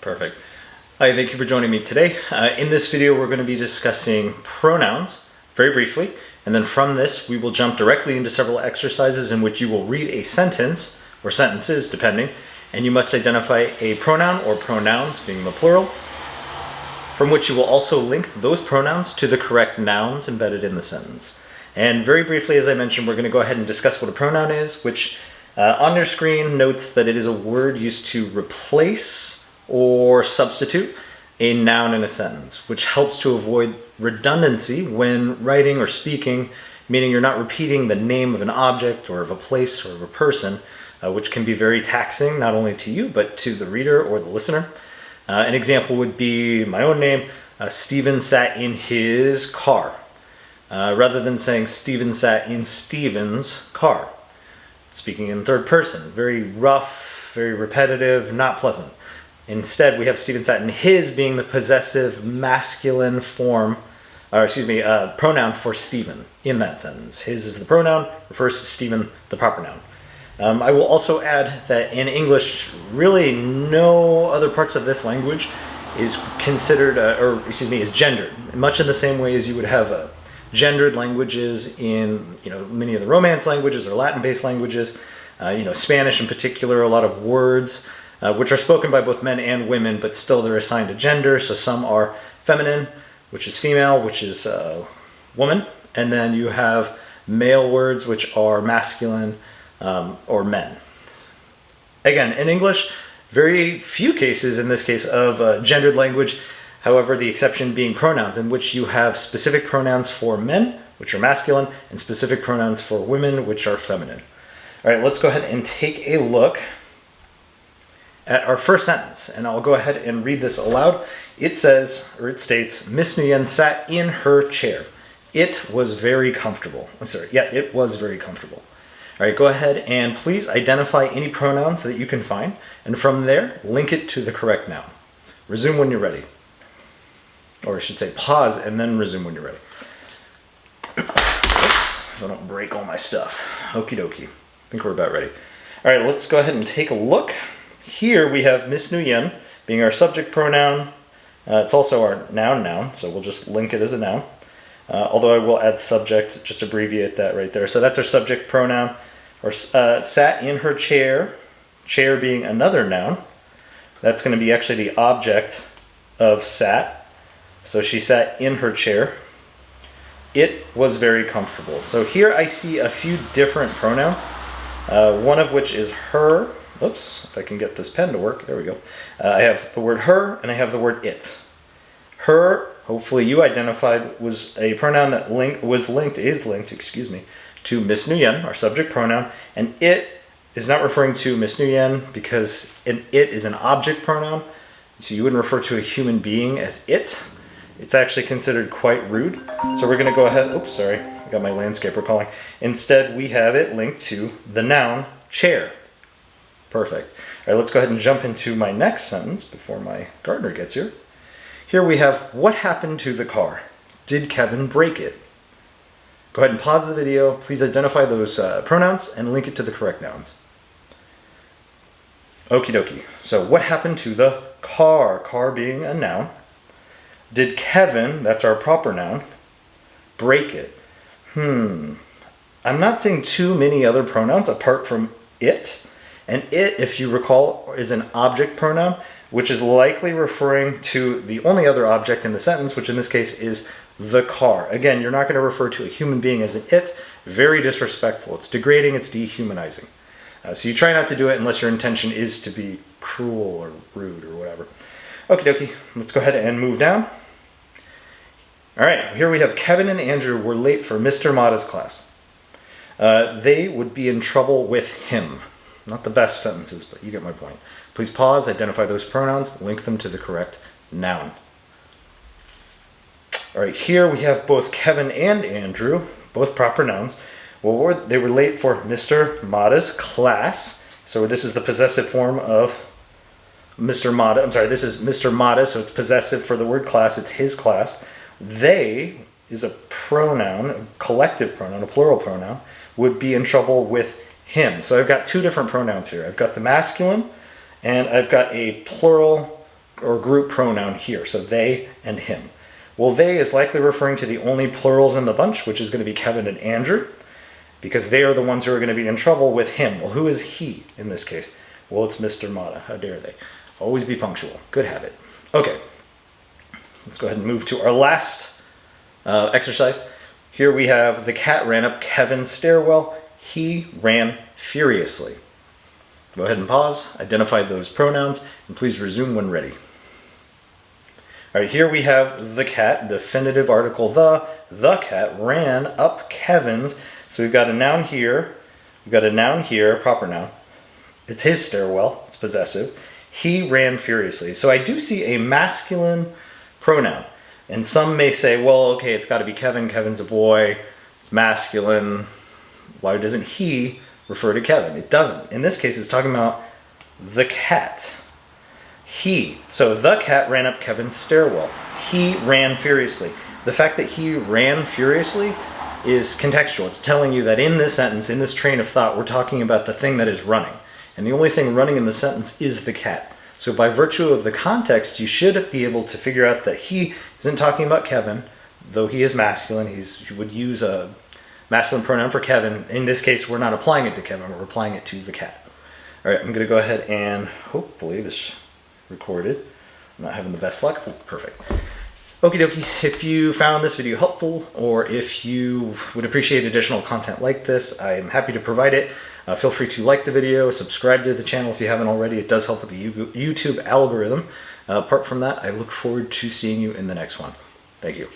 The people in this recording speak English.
Perfect. Hi, thank you for joining me today. In this video, we're going to be discussing pronouns very briefly, and then from this, we will jump directly into several exercises in which you will read a sentence, or sentences, depending, and you must identify a pronoun or pronouns, being the plural, from which you will also link those pronouns to the correct nouns embedded in the sentence. And very briefly, as I mentioned, we're going to go ahead and discuss what a pronoun is, which on your screen notes that it is a word used to replace or substitute a noun in a sentence, which helps to avoid redundancy when writing or speaking, meaning you're not repeating the name of an object or of a place or of a person, which can be very taxing not only to you but to the reader or the listener. An example would be my own name, Stephen sat in his car, rather than saying Stephen sat in Stephen's car. Speaking in third person, very rough, very repetitive, not pleasant. Instead, we have Stephen sat in his being the possessive masculine form, pronoun for Stephen in that sentence. His is the pronoun, refers to Stephen, the proper noun. I will also add that in English, really no other parts of this language is considered, is gendered, much in the same way as you would have gendered languages in many of the Romance languages or Latin-based languages. Spanish in particular, a lot of words which are spoken by both men and women, but still they're assigned a gender. So some are feminine, which is female, which is woman, and then you have male words, which are masculine or men. Again, in English, very few cases in this case of gendered language. However, the exception being pronouns, in which you have specific pronouns for men, which are masculine, and specific pronouns for women, which are feminine. All right, let's go ahead and take a look at our first sentence, and I'll go ahead and read this aloud. It states, Miss Nguyen sat in her chair. It was very comfortable. It was very comfortable. All right, go ahead and please identify any pronouns that you can find, and from there, link it to the correct noun. Resume when you're ready. Or I should say pause and then resume when you're ready. Oops, so I don't break all my stuff. Okie dokie. I think we're about ready. All right, let's go ahead and take a look. Here we have Miss Nguyen being our subject pronoun. It's also our noun, so we'll just link it as a noun. Although I will add subject, just abbreviate that right there. So that's our subject pronoun. Or sat in her chair, chair being another noun. That's going to be actually the object of sat. So she sat in her chair. It was very comfortable. So here I see a few different pronouns, one of which is her. Oops, if I can get this pen to work. There we go. I have the word her and I have the word it. Her, hopefully you identified, was a pronoun that is linked to Miss Nguyen, our subject pronoun, and it is not referring to Miss Nguyen because it is an object pronoun, so you wouldn't refer to a human being as it. It's actually considered quite rude. So we're going to go ahead, I got my landscaper calling. Instead, we have it linked to the noun chair. Perfect. All right, let's go ahead and jump into my next sentence before my gardener gets here. Here we have, what happened to the car? Did Kevin break it? Go ahead and pause the video. Please identify those pronouns and link it to the correct nouns. Okie dokie. So what happened to the car? Car being a noun. Did Kevin, that's our proper noun, break it? I'm not seeing too many other pronouns apart from it. And it, if you recall, is an object pronoun, which is likely referring to the only other object in the sentence, which in this case is the car. Again, you're not going to refer to a human being as an it. Very disrespectful. It's degrading. It's dehumanizing. So you try not to do it unless your intention is to be cruel or rude or whatever. Okie dokie. Let's go ahead and move down. All right, here we have Kevin and Andrew were late for Mr. Mata's class. They would be in trouble with him. Not the best sentences, but you get my point. Please pause, identify those pronouns, link them to the correct noun. All right, here we have both Kevin and Andrew, both proper nouns. Well, they were late for Mr. Mata's class. So this is the possessive form of Mr. Mata. This is Mr. Mata, so it's possessive for the word class. It's his class. They is a pronoun, a collective pronoun, a plural pronoun, would be in trouble with him. So I've got two different pronouns here. I've got the masculine and I've got a plural or group pronoun here, so they and him. Well, they is likely referring to the only plurals in the bunch, which is going to be Kevin and Andrew, because they are the ones who are going to be in trouble with him. Well, who is he in this case? Well, it's Mr. Mata. How dare they? Always be punctual. Good habit. Okay, let's go ahead and move to our last exercise. Here we have the cat ran up Kevin's stairwell. He ran furiously. Go ahead and pause, identify those pronouns, and please resume when ready. All right, here we have the cat, definitive article the cat ran up Kevin's. So we've got a noun here, we've got a noun here, a proper noun. It's his stairwell, it's possessive. He ran furiously. So I do see a masculine pronoun. And some may say, well, okay, it's got to be Kevin. Kevin's a boy. It's masculine. Why doesn't he refer to Kevin? It doesn't. In this case, it's talking about the cat. He. So the cat ran up Kevin's stairwell. He ran furiously. The fact that he ran furiously is contextual. It's telling you that in this sentence, in this train of thought, we're talking about the thing that is running. And the only thing running in the sentence is the cat. So by virtue of the context, you should be able to figure out that he isn't talking about Kevin, though he is masculine. He would use a masculine pronoun for Kevin. In this case, we're not applying it to Kevin, we're applying it to the cat. All right, I'm going to go ahead and hopefully this recorded. I'm not having the best luck. Oh, perfect. Okie dokie. If you found this video helpful, or if you would appreciate additional content like this, I am happy to provide it. Feel free to like the video, subscribe to the channel if you haven't already. It does help with the YouTube algorithm. Apart from that, I look forward to seeing you in the next one. Thank you.